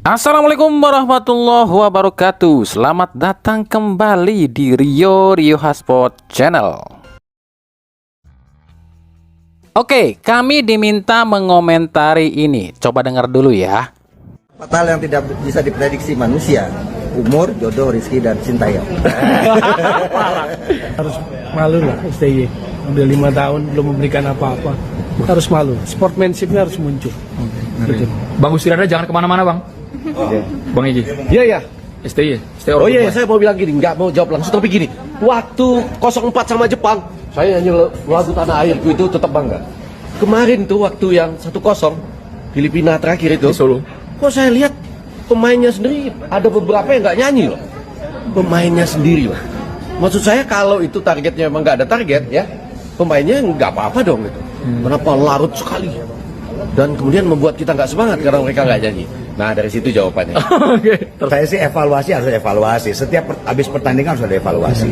Assalamualaikum warahmatullahi wabarakatuh. Selamat datang kembali di Rio Hotspot Channel. Oke, kami diminta mengomentari ini. Coba dengar dulu ya. Fatal yang tidak bisa diprediksi manusia: umur, jodoh, rezeki, dan Sintayong. Harus malu lah STY. Udah 5 tahun belum memberikan apa-apa. Harus malu. Sportsmanship-nya harus muncul. Gitu. Bang Ustirada jangan kemana-mana bang. Bang Iji. Iya ya. STY. Oh iya, saya mau bilang gini, nggak mau jawab langsung tapi gini. Waktu 0-4 sama Jepang, saya nyanyi lagu Tanah Airku itu tetap bangga. Kemarin tuh waktu yang 1-0 Filipina terakhir itu. Di Solo. Kok saya lihat pemainnya sendiri ada beberapa yang nggak nyanyi loh. Pemainnya sendiri loh. Maksud saya kalau itu targetnya memang nggak ada target ya, pemainnya nggak apa-apa dong gitu. Kenapa larut sekali? Dan kemudian membuat kita nggak semangat karena mereka nggak nyanyi. Nah dari situ jawabannya. Saya sih evaluasi harus ada evaluasi. Setiap habis pertandingan harus ada evaluasi.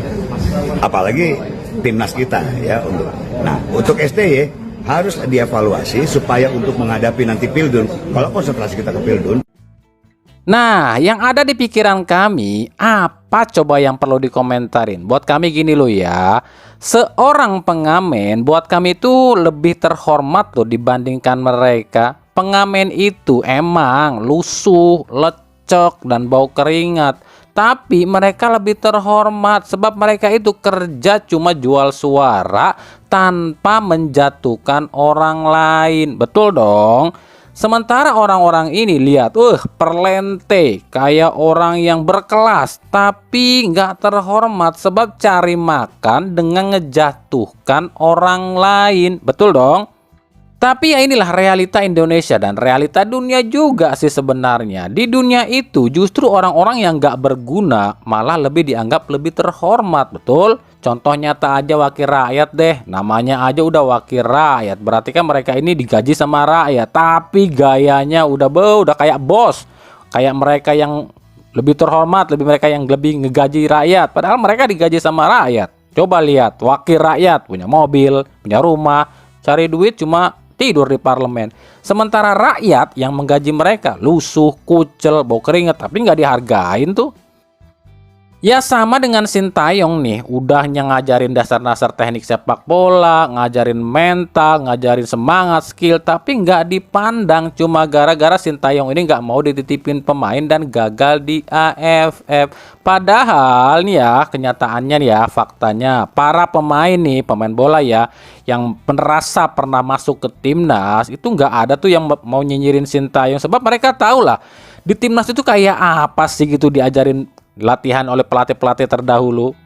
Apalagi timnas kita ya untuk. Nah untuk STY harus dievaluasi supaya untuk menghadapi nanti Pildun. Kalau konsentrasi kita ke Pildun. Nah, yang ada di pikiran kami, apa coba yang perlu dikomentarin? Buat kami gini loh ya, seorang pengamen buat kami itu lebih terhormat loh dibandingkan mereka. Pengamen itu emang lusuh, lecek, dan bau keringat. Tapi mereka lebih terhormat sebab mereka itu kerja cuma jual suara tanpa menjatuhkan orang lain. Betul dong? Sementara orang-orang ini lihat, perlente, kayak orang yang berkelas, tapi nggak terhormat sebab cari makan dengan ngejatuhkan orang lain. Betul dong? Tapi ya inilah realita Indonesia dan realita dunia juga sih sebenarnya. Di dunia itu justru orang-orang yang nggak berguna malah lebih dianggap lebih terhormat, betul? Contoh nyata aja wakil rakyat deh, namanya aja udah wakil rakyat. Berarti kan mereka ini digaji sama rakyat, tapi gayanya udah kayak bos. Kayak mereka yang lebih terhormat, mereka yang lebih ngegaji rakyat. Padahal mereka digaji sama rakyat. Coba lihat, wakil rakyat punya mobil, punya rumah, cari duit cuma tidur di parlemen. Sementara rakyat yang menggaji mereka lusuh, kucel, bau keringet, tapi nggak dihargain tuh. Ya sama dengan Sintayong nih, udahnya ngajarin dasar-dasar teknik sepak bola, ngajarin mental, ngajarin semangat, skill, tapi nggak dipandang cuma gara-gara Sintayong ini nggak mau dititipin pemain dan gagal di AFF. Padahal nih ya, kenyataannya nih ya, faktanya para pemain nih, pemain bola ya, yang merasa pernah masuk ke timnas itu nggak ada tuh yang mau nyinyirin Sintayong sebab mereka tahu lah di timnas itu kayak apa sih gitu diajarin latihan oleh pelatih-pelatih terdahulu.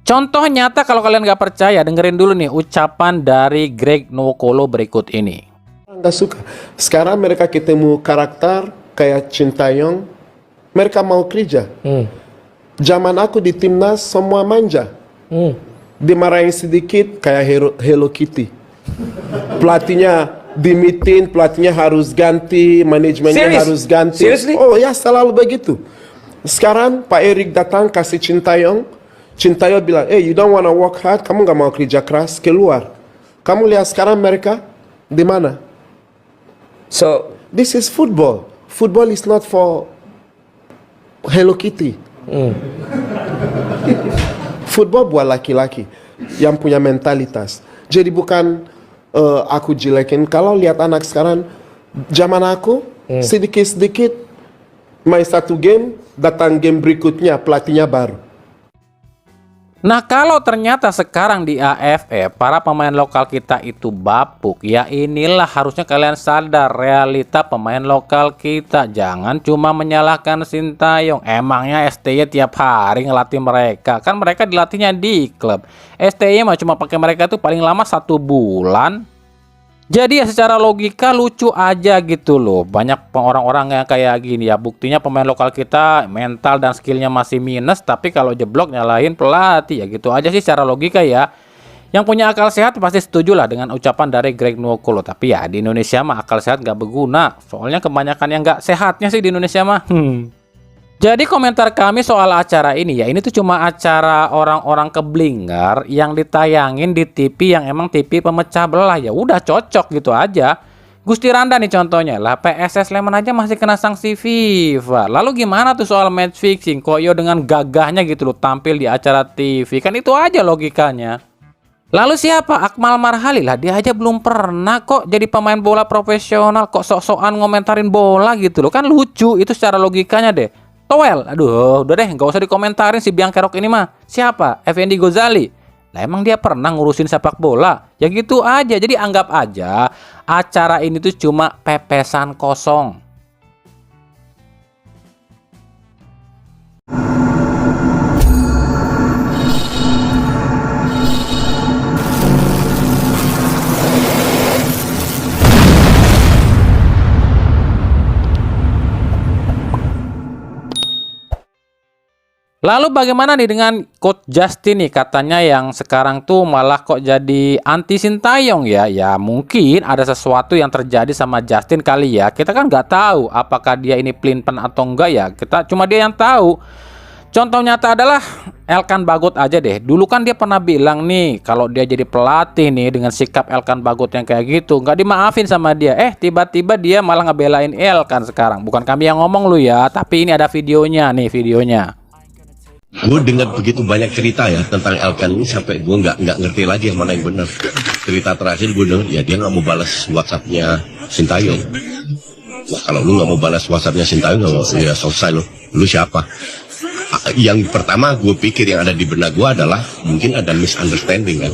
Contoh nyata kalau kalian nggak percaya, dengerin dulu nih ucapan dari Greg Nwokolo berikut ini. Nggak suka. Sekarang mereka ketemu karakter kayak Sintayong, mereka mau kerja. Zaman aku di timnas semua manja. Dimarahin sedikit kayak Hello Kitty. Pelatihnya dimitin, pelatihnya harus ganti, manajemennya harus ganti. Seriously? Oh ya selalu begitu. Sekarang Pak Erik datang kasih Sintayong bilang, you don't wanna work hard, kamu nggak mau kerja keras, keluar. Kamu lihat sekarang mereka di mana? So this is football. Football is not for Hello Kitty. Football buat laki-laki yang punya mentalitas. Jadi bukan aku jelekin. Kalau lihat anak sekarang, zaman aku sedikit-sedikit main satu game, datang game berikutnya pelatihnya baru. Nah kalau ternyata sekarang di AFF para pemain lokal kita itu bapuk, ya inilah harusnya kalian sadar realita pemain lokal kita. Jangan cuma menyalahkan Sintayong. Emangnya STY tiap hari ngelatih mereka? Kan mereka dilatihnya di klub. STY mah cuma pakai mereka tuh paling lama 1 bulan. Jadi ya secara logika lucu aja gitu loh. Banyak orang-orang yang kayak gini ya. Buktinya pemain lokal kita mental dan skillnya masih minus, tapi kalau jeblok nyalahin pelatih. Ya gitu aja sih secara logika ya. Yang punya akal sehat pasti setuju lah dengan ucapan dari Greg Nwokolo. Tapi ya di Indonesia mah akal sehat gak berguna. Soalnya kebanyakan yang gak sehatnya sih di Indonesia mah. Jadi komentar kami soal acara ini ya, ini tuh cuma acara orang-orang keblinger yang ditayangin di TV yang emang TV pemecah belah, ya udah cocok gitu aja. Gusti Randa nih contohnya lah, PSS Sleman aja masih kena sanksi FIFA. Lalu gimana tuh soal match fixing? Koyo dengan gagahnya gitu loh tampil di acara TV, kan itu aja logikanya. Lalu siapa? Akmal Marhali lah, dia aja belum pernah kok jadi pemain bola profesional, kok sok-sokan ngomentarin bola gitu loh. Kan lucu itu secara logikanya deh. Toel, aduh udah deh nggak usah dikomentarin si biang kerok ini mah. Siapa? Effendi Gozali. Lah emang dia pernah ngurusin sepak bola? Ya gitu aja. Jadi anggap aja acara ini tuh cuma pepesan kosong. Lalu bagaimana nih dengan Coach Justin nih, katanya yang sekarang tuh malah kok jadi anti Sintayong ya? Ya mungkin ada sesuatu yang terjadi sama Justin kali ya. Kita kan nggak tahu apakah dia ini pelin-pelan atau enggak ya. Cuma dia yang tahu. Contoh nyata adalah Elkan Bagot aja deh. Dulu kan dia pernah bilang nih kalau dia jadi pelatih nih dengan sikap Elkan Bagot yang kayak gitu nggak dimaafin sama dia. Tiba-tiba dia malah ngebelain Elkan sekarang. Bukan kami yang ngomong lu ya, tapi ini ada videonya nih, videonya. Gue dengar begitu banyak cerita ya tentang Elkan ini sampai gue nggak ngerti lagi yang mana yang benar. Cerita terakhir gue dengar ya dia nggak mau balas WhatsAppnya Sintayong. Nah, kalau lu nggak mau balas WhatsAppnya Sintayong, ya selesai lu siapa? Yang pertama gue pikir yang ada di benak gue adalah mungkin ada misunderstanding kan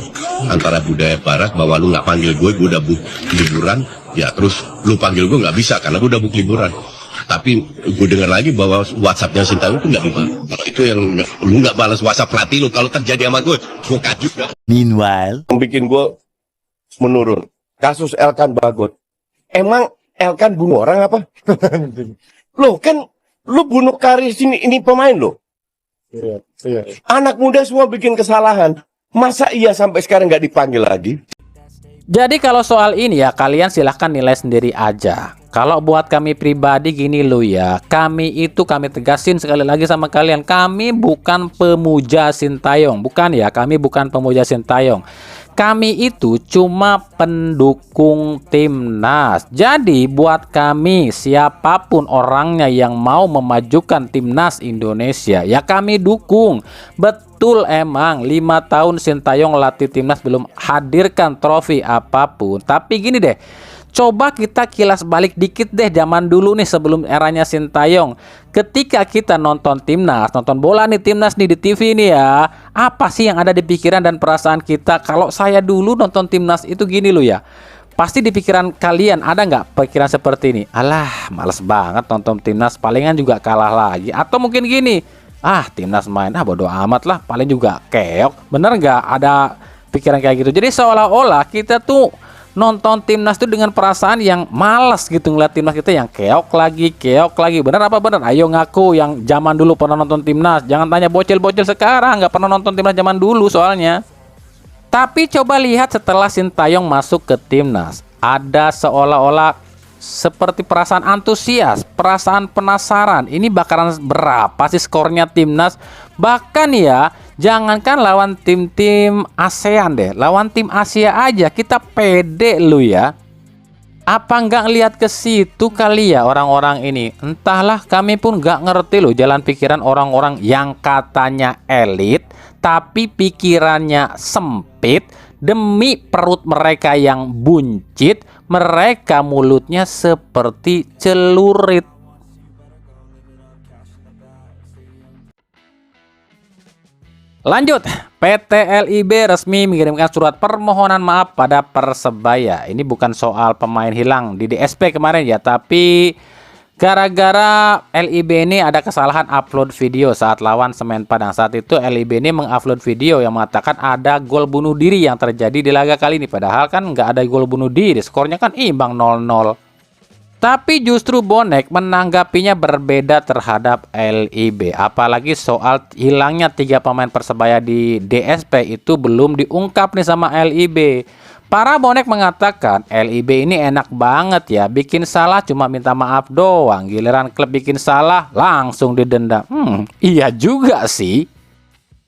antara budaya Barat bahwa lu nggak panggil gue udah book liburan, ya terus lu panggil gue nggak bisa karena gue udah book liburan. Tapi gue dengar lagi bahwa WhatsAppnya Sintayong itu nggak dibalas. Kalau itu yang lu nggak balas WhatsApp pelatih lu, kalau terjadi sama gue kaget juga. Meanwhile, Yang bikin gue menurun kasus Elkan Bagot. Emang Elkan bunuh orang apa? Loh kan lu bunuh karir ini pemain lo. Anak muda semua bikin kesalahan. Masa iya sampai sekarang nggak dipanggil lagi? Jadi kalau soal ini ya kalian silahkan nilai sendiri aja. Kalau buat kami pribadi gini loh ya, kami tegasin sekali lagi sama kalian, kami bukan pemuja Sintayong, bukan ya, kami bukan pemuja Sintayong. Kami itu cuma pendukung timnas. Jadi buat kami siapapun orangnya yang mau memajukan timnas Indonesia ya kami dukung. Betul emang 5 tahun Sintayong latih timnas belum hadirkan trofi apapun. Tapi gini deh, coba kita kilas balik dikit deh zaman dulu nih sebelum eranya Sintayong. Ketika kita nonton timnas, nonton bola nih timnas nih di TV nih ya, apa sih yang ada di pikiran dan perasaan kita? Kalau saya dulu nonton timnas itu gini loh ya, pasti di pikiran kalian ada nggak pikiran seperti ini? Alah, males banget nonton timnas, palingan juga kalah lagi. Atau mungkin gini, timnas main, bodo amat lah, paling juga keok. Bener nggak ada pikiran kayak gitu? Jadi seolah-olah kita tuh nonton timnas itu dengan perasaan yang malas gitu ngeliat timnas kita yang keok lagi. Bener apa bener? Ayo ngaku yang zaman dulu pernah nonton timnas. Jangan tanya bocil-bocil sekarang nggak pernah nonton timnas zaman dulu soalnya. Tapi coba lihat setelah Sintayong masuk ke timnas, ada seolah-olah seperti perasaan antusias, perasaan penasaran. Ini bakalan berapa sih skornya timnas? Bahkan ya, jangankan lawan tim-tim ASEAN deh, lawan tim Asia aja kita pede lu ya. Apa nggak lihat ke situ kali ya orang-orang ini? Entahlah, kami pun nggak ngerti loh jalan pikiran orang-orang yang katanya elit, tapi pikirannya sempit. Demi perut mereka yang buncit, mereka mulutnya seperti celurit. Lanjut, PT LIB resmi mengirimkan surat permohonan maaf pada Persebaya. Ini bukan soal pemain hilang di DSP kemarin ya, tapi gara-gara LIB ini ada kesalahan upload video saat lawan Semen Padang. Saat itu LIB ini mengupload video yang mengatakan ada gol bunuh diri yang terjadi di laga kali ini. Padahal kan nggak ada gol bunuh diri, skornya kan imbang 0-0. Tapi justru bonek menanggapinya berbeda terhadap LIB. Apalagi soal hilangnya 3 pemain Persebaya di DSP itu belum diungkap nih sama LIB. Para bonek mengatakan LIB ini enak banget ya, bikin salah cuma minta maaf doang, giliran klub bikin salah langsung didenda. Iya juga sih.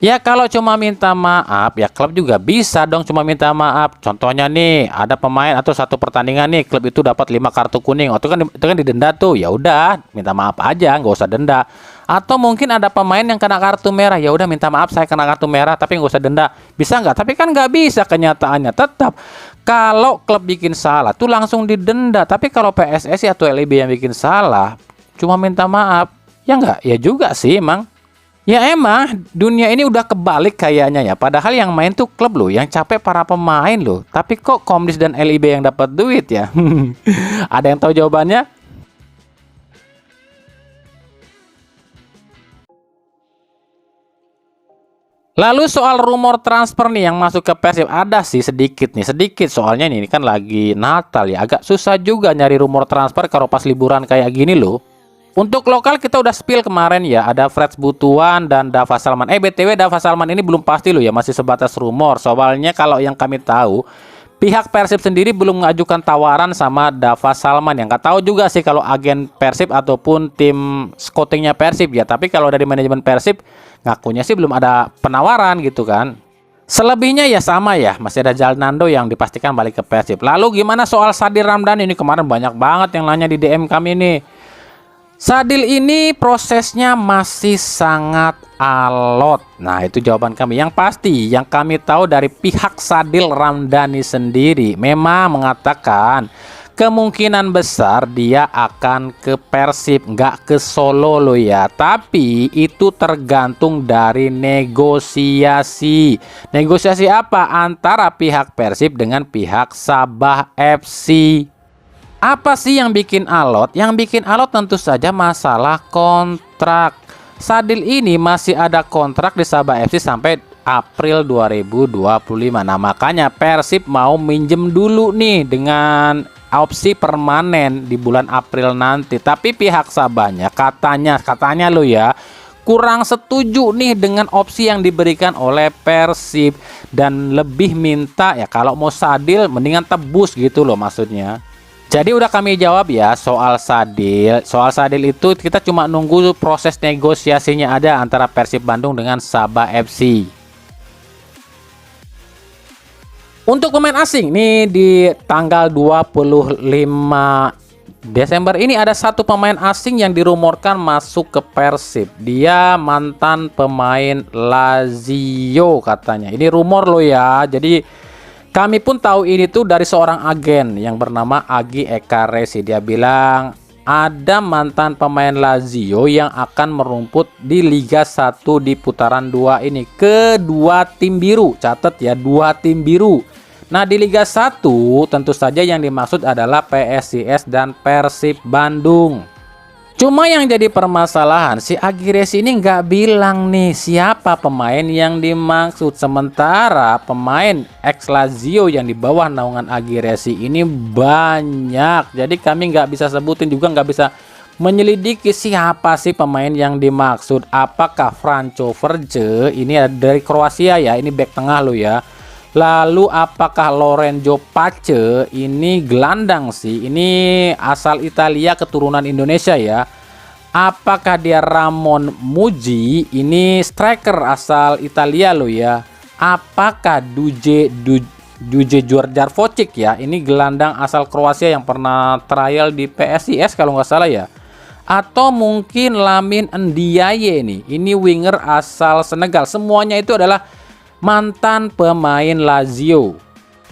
Ya kalau cuma minta maaf ya klub juga bisa dong cuma minta maaf. Contohnya nih ada pemain atau satu pertandingan nih klub itu dapat 5 kartu kuning. Oh, itu kan didenda tuh. Ya udah minta maaf aja nggak usah denda. Atau mungkin ada pemain yang kena kartu merah. Ya udah minta maaf saya kena kartu merah tapi nggak usah denda. Bisa nggak? Tapi kan nggak bisa kenyataannya. Tetap kalau klub bikin salah tuh langsung didenda. Tapi kalau PSSI atau LIB yang bikin salah cuma minta maaf. Ya nggak? Ya juga sih emang. Ya emang dunia ini udah kebalik kayaknya ya. Padahal yang main tuh klub loh, yang capek para pemain loh. Tapi kok Komdis dan LIB yang dapat duit ya? Ada yang tahu jawabannya? Lalu soal rumor transfer nih yang masuk ke Persib, ada sih sedikit soalnya ini kan lagi Natal ya, agak susah juga nyari rumor transfer kalau pas liburan kayak gini loh. Untuk lokal kita udah spill kemarin ya, ada Freds Butuan dan Dava Salman. BTW Dava Salman ini belum pasti loh ya, masih sebatas rumor. Soalnya kalau yang kami tahu, pihak Persib sendiri belum mengajukan tawaran sama Dava Salman. Yang nggak tahu juga sih kalau agen Persib ataupun tim scoutingnya Persib ya. Tapi kalau dari manajemen Persib ngakunya sih belum ada penawaran gitu kan. Selebihnya ya sama ya, masih ada Jalnando yang dipastikan balik ke Persib. Lalu gimana soal Sadil Ramdhani ini, kemarin banyak banget yang nanya di DM kami nih. Sadil ini prosesnya masih sangat alot. Nah itu jawaban kami. Yang pasti yang kami tahu dari pihak Sadil Ramdhani sendiri memang mengatakan kemungkinan besar dia akan ke Persib, nggak ke Solo loh ya. Tapi itu tergantung dari negosiasi. Negosiasi apa? Antara pihak Persib dengan pihak Sabah FC. Apa sih yang bikin alot? Yang bikin alot tentu saja masalah kontrak. Sadil ini masih ada kontrak di Sabah FC sampai April 2025. Nah makanya Persib mau minjem dulu nih dengan opsi permanen di bulan April nanti. Tapi pihak Sabahnya katanya lo ya, kurang setuju nih dengan opsi yang diberikan oleh Persib. Dan lebih minta ya kalau mau Sadil mendingan tebus gitu loh maksudnya. Jadi udah kami jawab ya soal Sadil. Soal Sadil itu kita cuma nunggu proses negosiasinya ada antara Persib Bandung dengan Sabah FC. Untuk pemain asing nih di tanggal 25 Desember ini ada satu pemain asing yang dirumorkan masuk ke Persib. Dia mantan pemain Lazio katanya. Ini rumor loh ya. Jadi kami pun tahu ini tuh dari seorang agen yang bernama Agi Eka Resi. Dia bilang ada mantan pemain Lazio yang akan merumput di Liga 1 di putaran 2 ini. Kedua tim biru, catat ya, 2 tim biru. Nah di Liga 1 tentu saja yang dimaksud adalah PSIS dan Persib Bandung. Cuma yang jadi permasalahan si Agi Resi ini nggak bilang nih siapa pemain yang dimaksud. Sementara pemain ex Lazio yang di bawah naungan Agi Resi ini banyak. Jadi kami nggak bisa sebutin juga, nggak bisa menyelidiki siapa sih pemain yang dimaksud. Apakah Franco Verge, ini dari Kroasia ya, ini back tengah lo ya. Lalu apakah Lorenzo Pace, ini gelandang sih, ini asal Italia keturunan Indonesia ya. Apakah dia Ramon Muji, ini striker asal Italia loh ya. Apakah Duje Jarvočić ya, ini gelandang asal Kroasia yang pernah trial di PSIS kalau nggak salah ya. Atau mungkin Lamin Ndiaye nih, ini winger asal Senegal. Semuanya itu adalah mantan pemain Lazio.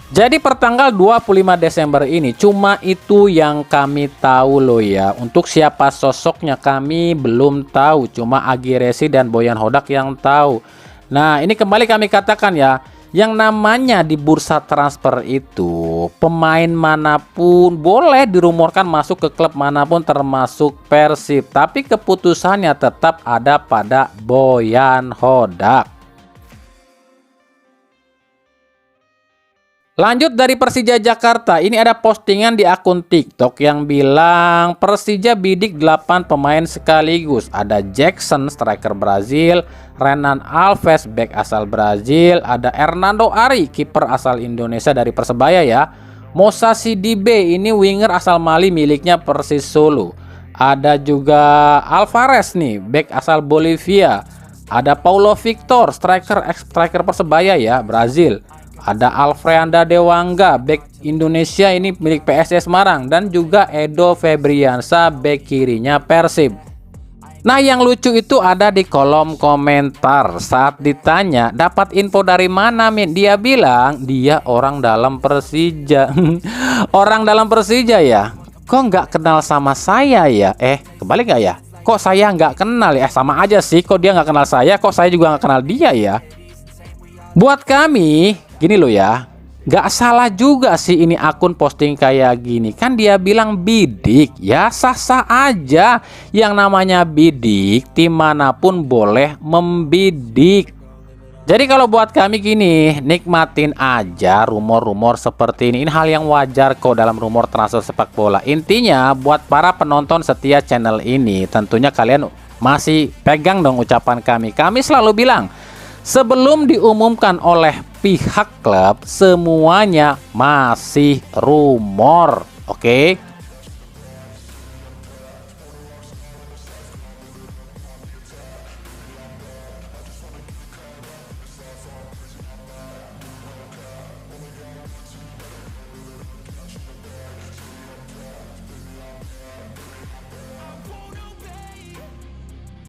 Jadi pertanggal 25 Desember ini cuma itu yang kami tahu loh ya. Untuk siapa sosoknya kami belum tahu, cuma Agi Resi dan Boyan Hodak yang tahu. Nah ini kembali kami katakan ya, yang namanya di bursa transfer itu pemain manapun boleh dirumorkan masuk ke klub manapun termasuk Persib. Tapi keputusannya tetap ada pada Boyan Hodak. Lanjut dari Persija Jakarta, ini ada postingan di akun TikTok yang bilang Persija bidik 8 pemain sekaligus. Ada Jackson, striker Brazil, Renan Alves, back asal Brazil, ada Hernando Ari, kiper asal Indonesia dari Persebaya ya. Moussa Sidibe, ini winger asal Mali miliknya Persis Solo. Ada juga Alvarez nih, back asal Bolivia. Ada Paulo Victor, striker Persebaya ya, Brazil. Ada Alfreanda Dewangga, bek Indonesia ini milik PSS Semarang. Dan juga Edo Febriansa, bek kirinya Persib. Nah, yang lucu itu ada di kolom komentar. Saat ditanya dapat info dari mana, Min? Dia bilang dia orang dalam Persija. Orang dalam Persija ya? Kok nggak kenal sama saya ya? Kebalik nggak ya? Kok saya nggak kenal ya? Sama aja sih, kok dia nggak kenal saya, kok saya juga nggak kenal dia ya? Buat kami, gini loh ya, nggak salah juga sih ini akun posting kayak gini. Kan dia bilang bidik, ya sah-sah aja. Yang namanya bidik, tim manapun boleh membidik. Jadi kalau buat kami gini, nikmatin aja rumor-rumor seperti ini. Ini hal yang wajar kok dalam rumor transfer sepak bola. Intinya buat para penonton setia channel ini, tentunya kalian masih pegang dong ucapan kami. Kami selalu bilang, sebelum diumumkan oleh pihak klub, semuanya masih rumor. Oke?